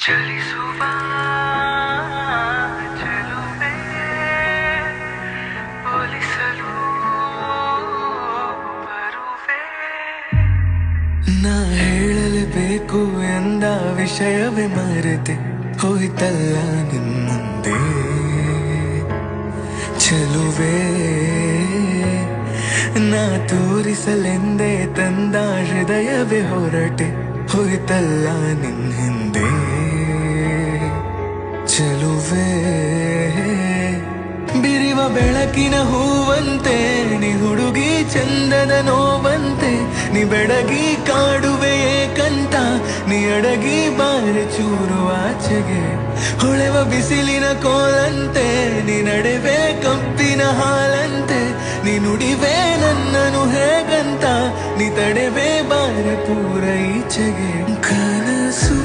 ಚಲಿಸುವ ಚೆಲುವೆ ಒಲಿಸಲು ಬರುವೆ. ನಾ ಹೇಳಲೇಬೇಕು ಎಂದ ವಿಷಯವೇ ಮರೆತೆ ಹೋಯ್ತಲ್ಲ ನಿಮ್ಮಂದೆ ಚೆಲುವೆ. ನಾ ತೋರಿಸಲೆಂದೇ ತಂದ ಹೃದಯವೇ ಹೊರಟೆ ಹೋಯ್ತಲ್ಲ ನಿನ್ನ ಹಿಂದೆ ಚೆಲುವೆ. ಬಿರಿವ ಬೆಳಕಿನ ಹೂವಂತೆ ನೀ ಹುಡುಗಿ ಚಂದದ ನೋವಂತೆ, ನೀ ಬೆಡಗಿ ಕಾಡುವೆ ಏಕಂತ, ನೀ ಅಡಗಿ ಬಾರಿ ಚೂರು ಆಚೆಗೆ ಹೊಳೆವ ಬಿಸಿಲಿನ ಕೋಲಂತೆ, ನೀ ನಡೆವೆ ಕಪ್ಪಿನ ಹಾಲಂತೆ, ನೀ ನುಡಿವೆ ನನ್ನನು ಹೇಗಂತ, ನೀ ತಡೆವೆ ಬಾರಿ ಪೂರ ಈಚೆಗೆ. ಕನಸು